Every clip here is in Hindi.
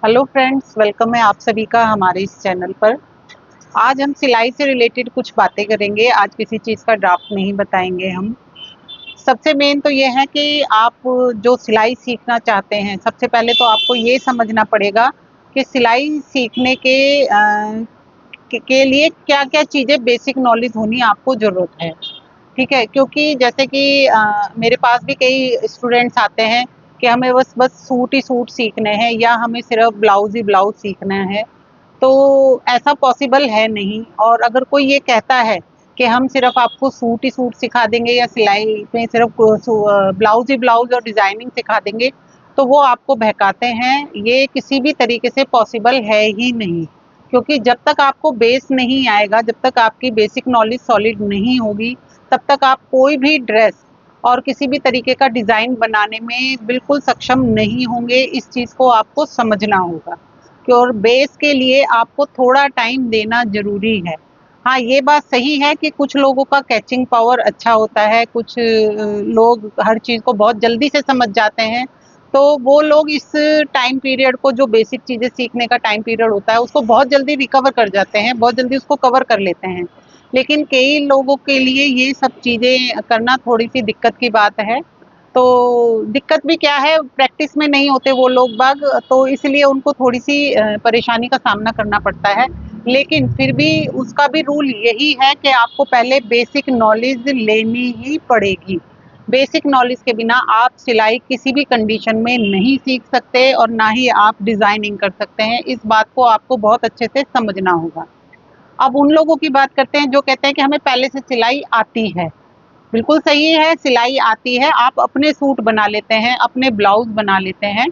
हेलो फ्रेंड्स, वेलकम है आप सभी का हमारे इस चैनल पर। आज हम सिलाई से रिलेटेड कुछ बातें करेंगे। आज किसी चीज़ का ड्राफ्ट नहीं बताएंगे हम। सबसे मेन तो ये है कि आप जो सिलाई सीखना चाहते हैं, सबसे पहले तो आपको ये समझना पड़ेगा कि सिलाई सीखने के लिए क्या क्या चीज़ें बेसिक नॉलेज होनी आपको ज़रूरत है। ठीक है, क्योंकि जैसे कि मेरे पास भी कई स्टूडेंट्स आते हैं कि हमें बस बस सूट ही सूट सीखने हैं या हमें सिर्फ ब्लाउज ही ब्लाउज सीखना है। तो ऐसा पॉसिबल है नहीं। और अगर कोई ये कहता है कि हम सिर्फ आपको सूट ही सूट सिखा देंगे या सिलाई में सिर्फ ब्लाउज ही ब्लाउज और डिजाइनिंग सिखा देंगे, तो वो आपको बहकाते हैं। ये किसी भी तरीके से पॉसिबल है ही नहीं, क्योंकि जब तक आपको बेस नहीं आएगा, जब तक आपकी बेसिक नॉलेज सॉलिड नहीं होगी, तब तक आप कोई भी ड्रेस और किसी भी तरीके का डिज़ाइन बनाने में बिल्कुल सक्षम नहीं होंगे। इस चीज़ को आपको समझना होगा कि और बेस के लिए आपको थोड़ा टाइम देना ज़रूरी है। हाँ, ये बात सही है कि कुछ लोगों का कैचिंग पावर अच्छा होता है, कुछ लोग हर चीज़ को बहुत जल्दी से समझ जाते हैं। तो वो लोग इस टाइम पीरियड को, जो बेसिक चीज़ें सीखने का टाइम पीरियड होता है, उसको बहुत जल्दी रिकवर कर जाते हैं, बहुत जल्दी उसको कवर कर लेते हैं। लेकिन कई लोगों के लिए ये सब चीज़ें करना थोड़ी-सी दिक्कत की बात है। तो दिक्कत भी क्या है, प्रैक्टिस में नहीं होते वो लोग बाग, तो इसलिए उनको थोड़ी-सी परेशानी का सामना करना पड़ता है। लेकिन फिर भी उसका भी रूल यही है कि आपको पहले बेसिक नॉलेज लेनी ही पड़ेगी। बेसिक नॉलेज के बिना आप सिलाई किसी भी कंडीशन में नहीं सीख सकते और ना ही आप डिज़ाइनिंग कर सकते हैं। इस बात को आपको बहुत अच्छे से समझना होगा। अब उन लोगों की बात करते हैं जो कहते हैं कि हमें पहले से सिलाई आती है। बिल्कुल सही है, सिलाई आती है, आप अपने सूट बना लेते हैं, अपने ब्लाउज बना लेते हैं।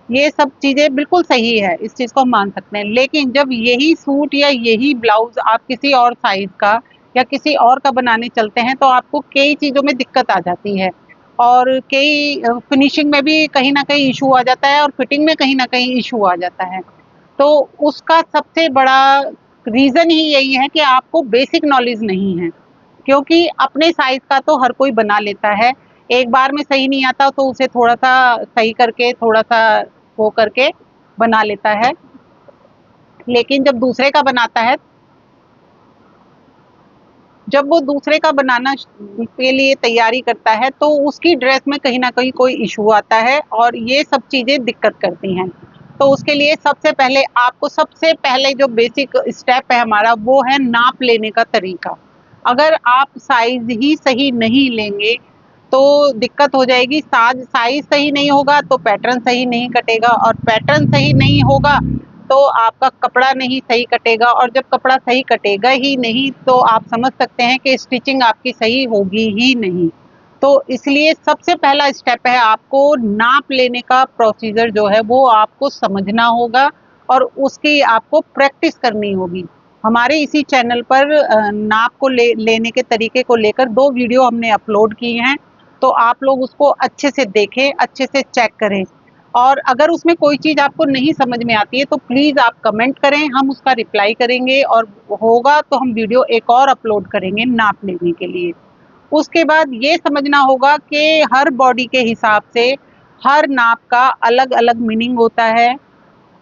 ये सब चीज़ें बिल्कुल सही है, इस चीज़ को हम मान सकते हैं। लेकिन जब यही सूट या यही ब्लाउज आप किसी और साइज़ का या किसी और का बनाने चलते हैं, तो आपको कई चीज़ों में दिक्कत आ जाती है और कई फिनिशिंग में भी कहीं न कहीं इश्यू आ जाता है और फिटिंग में कहीं न कहीं इश्यू आ जाता है। तो उसका सबसे बड़ा रीज़न ही यही है कि आपको बेसिक नॉलेज नहीं है। क्योंकि अपने साइज़ का तो हर कोई बना लेता है। एक बार में सही नहीं आता तो उसे थोड़ा-सा सही करके, थोड़ा-सा वो करके बना लेता है। लेकिन जब वो दूसरे का बनाना के लिए तैयारी करता है, तो उसकी ड्रेस में कहीं न कहीं कोई इश्यू आता है और ये सब चीज़ें दिक्कत करती हैं। तो उसके लिए सबसे पहले जो बेसिक स्टेप है हमारा, वो है नाप लेने का तरीका। अगर आप साइज़ ही सही नहीं लेंगे, तो दिक्कत हो जाएगी। साइज़ सही नहीं होगा तो पैटर्न सही नहीं कटेगा और पैटर्न सही नहीं होगा तो आपका कपड़ा नहीं सही कटेगा और जब कपड़ा सही कटेगा ही नहीं, तो आप समझ सकते हैं कि स्टिचिंग आपकी सही होगी ही नहीं। तो इसलिए सबसे पहला स्टेप है, आपको नाप लेने का प्रोसीजर जो है वो आपको समझना होगा और उसकी आपको प्रैक्टिस करनी होगी। हमारे इसी चैनल पर नाप को लेने के तरीके को लेकर 2 वीडियो हमने अपलोड की हैं, तो आप लोग उसको अच्छे से देखें, अच्छे से चेक करें। और अगर उसमें कोई चीज़ आपको नहीं समझ में आती है तो प्लीज़ आप कमेंट करें, हम उसका रिप्लाई करेंगे और होगा तो हम वीडियो एक और अपलोड करेंगे नाप लेने के लिए। उसके बाद ये समझना होगा कि हर बॉडी के हिसाब से हर नाप का अलग-अलग मीनिंग होता है।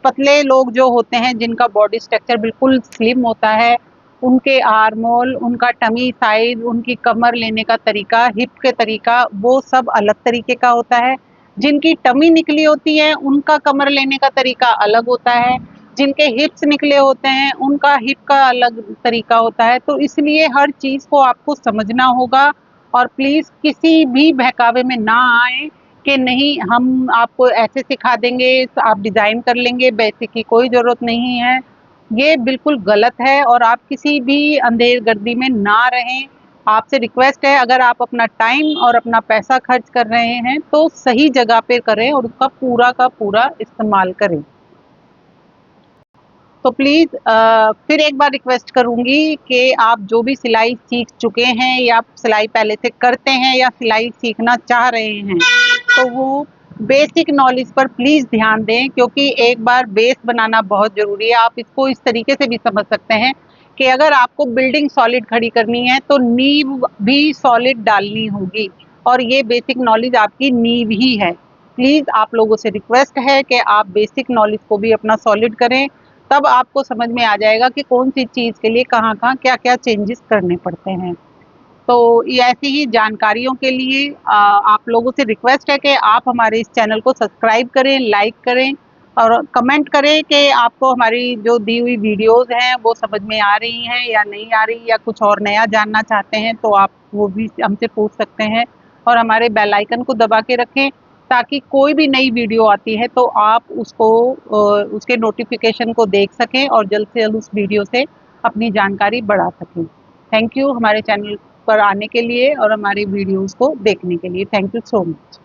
पतले लोग जो होते हैं, जिनका बॉडी स्ट्रक्चर बिल्कुल स्लिम होता है, उनके आर्मोल, उनका टमी साइज़, उनकी कमर लेने का तरीका, हिप के तरीका, वो सब अलग तरीके का होता है। जिनकी टमी निकली होती है, उनका कमर लेने का तरीका अलग होता है। जिनके हिप्स निकले होते हैं, उनका हिप का अलग तरीका होता है। तो इसलिए हर चीज़ को आपको समझना होगा और प्लीज़ किसी भी बहकावे में ना आएँ कि नहीं हम आपको ऐसे सिखा देंगे, आप डिज़ाइन कर लेंगे, बेसिक की कोई ज़रूरत नहीं है। ये बिल्कुल गलत है और आप किसी भी अंधेरगर्दी में ना रहें। आपसे रिक्वेस्ट है, अगर आप अपना टाइम और अपना पैसा खर्च कर रहे हैं, तो सही जगह पे करें और उसका पूरा का पूरा इस्तेमाल करें। तो प्लीज़ फिर एक बार रिक्वेस्ट करूँगी कि आप जो भी सिलाई सीख चुके हैं या सिलाई पहले से करते हैं या सिलाई सीखना चाह रहे हैं, तो वो बेसिक नॉलेज पर प्लीज़ ध्यान दें, क्योंकि एक बार बेस बनाना बहुत ज़रूरी है। आप इसको इस तरीके से भी समझ सकते हैं कि अगर आपको बिल्डिंग सॉलिड खड़ी करनी है, तो नींव भी सॉलिड डालनी होगी और ये बेसिक नॉलेज आपकी नींव ही है। प्लीज़ आप लोगों से रिक्वेस्ट है कि आप बेसिक नॉलेज को भी अपना सॉलिड करें, तब आपको समझ में आ जाएगा कि कौन सी चीज़ के लिए कहाँ-कहाँ, क्या-क्या चेंजेस करने पड़ते हैं। तो ये ऐसी ही जानकारियों के लिए आप लोगों से रिक्वेस्ट है कि आप हमारे इस चैनल को सब्सक्राइब करें, लाइक करें और कमेंट करें कि आपको हमारी जो दी हुई वीडियोस हैं वो समझ में आ रही हैं या नहीं आ रही, या कुछ और नया जानना चाहते हैं तो आप वो भी हमसे पूछ सकते हैं। और हमारे बेल आइकन को दबा के रखें ताकि कोई भी नई वीडियो आती है तो आप उसको उसके नोटिफिकेशन को देख सकें और जल्द से जल्द उस वीडियो से अपनी जानकारी बढ़ा सकें। थैंक यू हमारे चैनल पर आने के लिए और हमारी वीडियोस को देखने के लिए। Thank you so much.